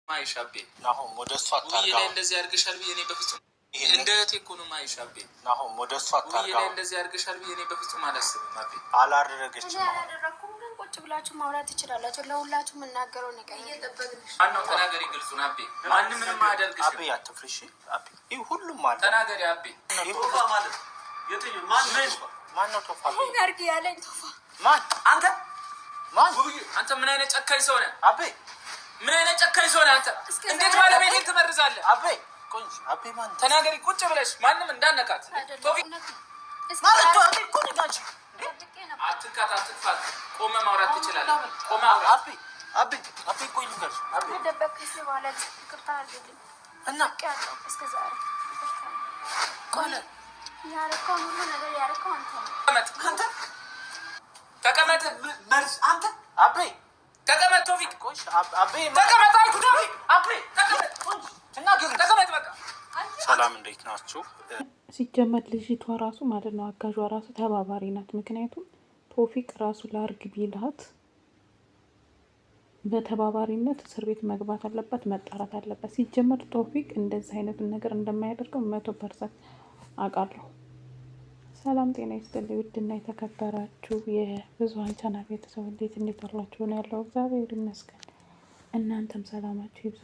ማይሻቤ ናሆም ወደሱ አታርጋ ወይ እንደዚህ ያርገሻል ብዬ በፍጹም እንደ እቴኮ ነው ማይሻቤ ናሆም ወደሱ አታርጋ ወይ እንደዚህ ያርገሻል ብዬ በፍጹም አላስብም። አቤ አላደረገችም። አላደረኩም ግን ቁጭ ብላችሁ ማውራት ትችላላችሁ። ለሁላችሁ የምናገረው ነገር እየጠበቅንሽ ማነው? ተናገሪ ግልጹን አቤ። ማንንም ምንም አያደርግሽ አቤ። አትፍሪሽ አቤ። ይሄ ሁሉም ማለት ተናገሪ አቤ። ቶፋ ማለት የትኛው ማን ነው? ቶፋ ጋርጊ ያለኝ ቶፋ ማን? አንተ ማን? አንተ ምን አይነት ጨካኝ ሰው ነህ አቤ? ምን አይነት ጨካኝ ሰው ነህ አንተ? እንዴት ባለቤቴን ትመርዛለህ አቤ? ቆንጆ አቤ ማን? ተናገሪ ቁጭ ብለሽ ማንንም እንዳነካት ቶፊቅ ማለት ነው። አቤ ቁጭ ጋች አትካት አትፋት። ቆመ ማውራት ትችላለህ። ቆመ አውራ አቤ አቤ አቤ ቆይ ልንገርሽ አቤ ደበቅሽ ማለት ይቅርታ አድርግልኝ እና ቀያለው እስከ ዛሬ ቆለ ያረከው ሁሉ ነገር ያረከው አንተ ተቀመጥ መርስ አንተ አቤ ተቀመጥ ቶፊቅ ቆይ አቤ ተቀመጥ አልኩት አቤ ተቀመጥ ቆይ ተናገር ተቀመጥ በቃ። ሰላም እንዴት ናችሁ? ሲጀመር ልጅቷ ራሱ ማለት ነው አጋዧ ራሱ ተባባሪ ናት። ምክንያቱም ቶፊቅ ራሱ ላርግ ቢላት በተባባሪነት እስር ቤት መግባት አለባት፣ መጣራት አለባት። ሲጀመር ቶፊቅ እንደዚህ አይነቱን ነገር እንደማያደርገው 100% አውቃለሁ። ሰላም ጤና ይስጥልኝ ውድና የተከበራችሁ የብዙኃን ቻናል ቤተሰብ እንዴት አላችሁ? ነው ያለው እግዚአብሔር ይመስገን። እናንተም ሰላማችሁ ይብዛ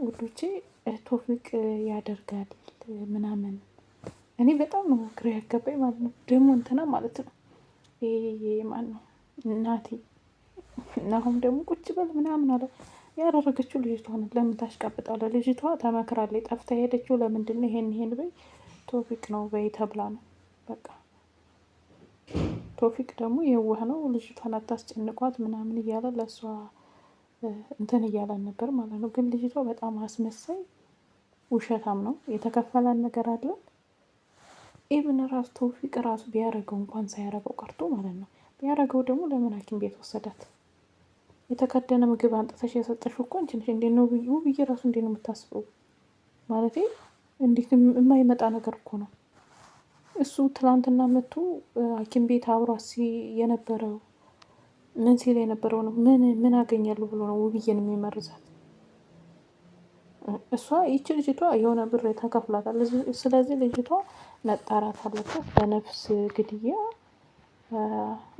ውዶቼ። ቶፊቅ ያደርጋል ምናምን እኔ በጣም ነው ግራ ያጋባኝ ማለት ነው። ደግሞ እንትና ማለት ነው ይሄ ማን ነው እናቴ ናሆም ደግሞ ቁጭ በል ምናምን አለ። ያደረገችው ልጅቷ ናት። ለምን ታሽቃብጣለህ? ልጅቷ ተመክራለች። ጠፍታ ሄደችው ለምንድን ነው? ይሄን በይ ቶፊቅ ነው በይ ተብላ ነው በቃ። ቶፊቅ ደግሞ የዋህ ነው። ልጅቷን አታስጨንቋት ምናምን እያለ ለእሷ እንትን እያለን ነበር ማለት ነው። ግን ልጅቷ በጣም አስመሳይ ውሸታም ነው። የተከፈላን ነገር አለ። ኢብን ራሱ ቶፊቅ ራሱ ቢያደርገው እንኳን ሳያደርገው ቀርቶ ማለት ነው ቢያደርገው ደግሞ ለምን ሐኪም ቤት ወሰዳት? የተከደነ ምግብ አንጥተሽ የሰጠሽው እኮ አንቺ ነሽ። እንዴት ነው ውብዬ ራሱ እንዴት ነው የምታስበው? ማለቴ እንዴት የማይመጣ ነገር እኮ ነው። እሱ ትላንትና መጥቶ ሐኪም ቤት አብሯት የነበረው ምን ሲል የነበረው ነው ምን አገኛለሁ ብሎ ነው ውብዬን የሚመርዛት? እሷ ይቺ ልጅቷ የሆነ ብር ተከፍሏታል። ስለዚህ ልጅቷ መጣራት አለበት በነፍስ ግድያ፣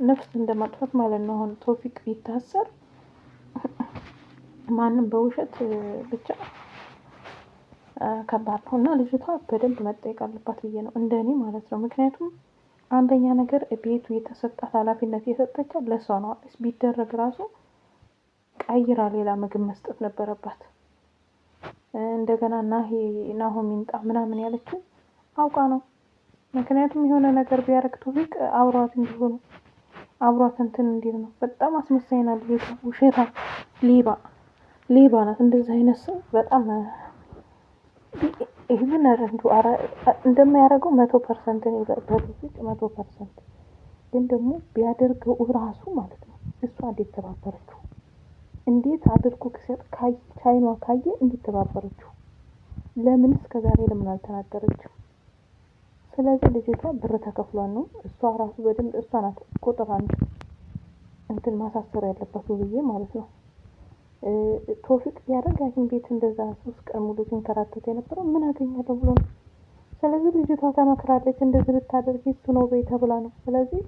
ነፍስ እንደማጥፋት ማለት ነው። አሁን ቶፊቅ ቢታሰር ማንም በውሸት ብቻ ከባድ ነው እና ልጅቷ በደንብ መጠየቅ አለባት ብዬ ነው እንደኔ ማለት ነው። ምክንያቱም አንደኛ ነገር ቤቱ የተሰጣት ኃላፊነት የሰጠቻት ለሷ ነው። ቢደረግ ራሱ ቀይራ ሌላ ምግብ መስጠት ነበረባት። እንደገና ናሆም ይምጣ ምናምን ያለችው አውቃ ነው። ምክንያቱም የሆነ ነገር ቢያደርግ ቶፊቅ አብሯት እንዲሆኑ አብሯት እንትን እንዲል ነው። በጣም አስመሳይ ናት ልጅቷ። ውሸታ ሌባ ናት። እንደዚህ አይነት ሰው በጣም ይህን እንደማያደርገው 100% ነው በቶፊቅ 100%። ግን ደግሞ ቢያደርገው ራሱ ማለት ነው እሷ እንዴት ተባበረችው? እንዴት አድርጎ ከሰጥ ቻይኗ ካየ እንዴት ተባበረችው? ለምን እስከዛሬ ለምን አልተናገረችው? ስለዚህ ልጅቷ ብር ተከፍሏን ነው እሷ ራሱ በደንብ እሷ ናት ቁጥር አንድ እንትን ማሳሰር ያለባት ብዬ ማለት ነው። ቶፊቅ ቢያደርግ ሐኪም ቤት እንደዛ 3 ቀን ሙሉ ሲንከራተት የነበረው ምን አገኛለሁ ብሎ ነው። ስለዚህ ልጅቷ ተመክራለች። እንደዚህ ብታደርግ እሱ ነው በይ ተብላ ነው። ስለዚህ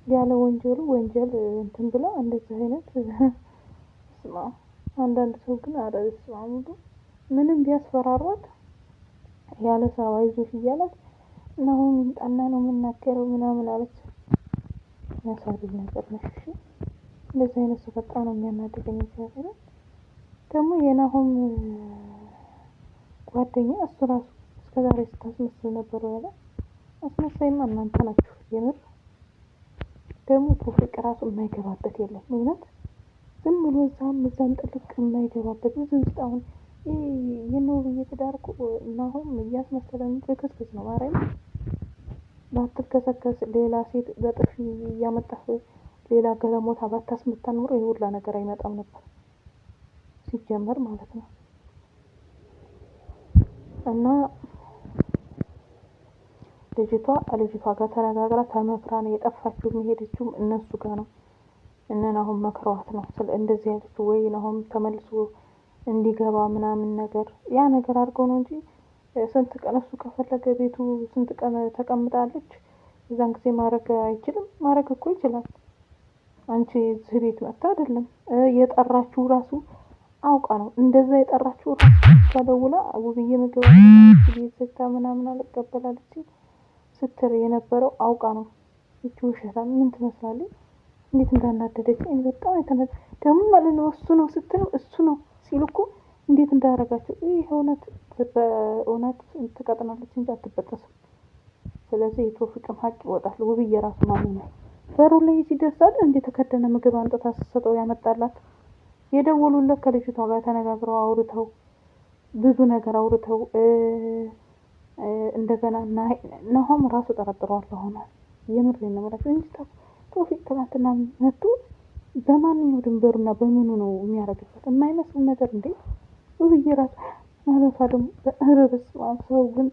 ያለ ወንጀሉ ወንጀል እንትን ብላ እንደዚህ አይነት አንዳንድ ሰው ግን አረስማሙ ምንም ቢያስፈራሯት ያለ ሰው አይዞሽ እያላት ነው እንጣና ነው የምናገረው ምናምን አለች። ያሳዝን ነገር ነው። እሺ እንደዚህ አይነት ሰው በጣም ነው የሚያናድደኝ። ሲያፈራ ደግሞ የናሆም ጓደኛ እሱ ራሱ እስከዛሬ ስታስመስል ነበር ያለ። አስመሳይማ እናንተ ናችሁ። የምር ደግሞ ቶፊቅ ራሱ የማይገባበት የለም እውነት ዝም ብሎ እዛም ጥልቅ የማይገባበት ብዙ ውስጥ አሁን የነው በየትዳር እኮ ናሆም እያስመሰለን ትክክል ነው። ማርያም ባትከሰከስ ሌላ ሴት በጥፊ እያመጣህ ሌላ ገለሞታ ባታስመታ ኖሮ የሁላ ነገር አይመጣም ነበር ሲጀመር ማለት ነው። እና ልጅቷ ጋር ተነጋግራ ተመክራ ነው የጠፋችው። የሚሄደችውም እነሱ ጋር ነው። እነን አሁን መክረዋት ነው ስለ እንደዚህ ያለች ወይ አሁን ተመልሶ እንዲገባ ምናምን ነገር ያ ነገር አድርገው ነው እንጂ ስንት ቀን እሱ ከፈለገ ቤቱ ስንት ቀን ተቀምጣለች። እዛን ጊዜ ማድረግ አይችልም? ማድረግ እኮ ይችላል። አንቺ እዚህ ቤት መጣ አይደለም የጠራችሁ ራሱ አውቃ ነው እንደዛ የጠራችሁ ራሱ ደውላ ውብዬ ምግብ ቤት ዘግታ ምናምን አልቀበላለች ስትል የነበረው አውቃ ነው። እቺ ውሸታም ምን ትመስላለች? እንዴት እንዳናደደች እኔ በጣም ደግሞ ማለት ነው እሱ ነው ስትለው እሱ ነው ሲሉ እኮ እንዴት እንዳደረጋቸው ይህ በእውነት ትቀጥናለች እንጂ አትበጠስም። ስለዚህ የቶፊቅም ሀቅ ይወጣል። ውብዬ ራሱ ማለት ነው በሩ ላይ ሲደርሳል እንዴ ተከደነ ምግብ አንጥታ ስትሰጠው ያመጣላት የደወሉለት ከልጅቷ ጋር ተነጋግረው አውርተው ብዙ ነገር አውርተው እንደገና ናሆም ራሱ ጠረጥሯል ሆኗል። የምሬን ነው ማለት እንጂ ቶፊቅ ትናንትና መጥቶ በማንኛው ድንበሩና በምኑ ነው የሚያደርግበት የማይመስል ነገር እንዴ ውብዬ ራሱ ማለቷ ደግሞ በእርብስ ሰው ግን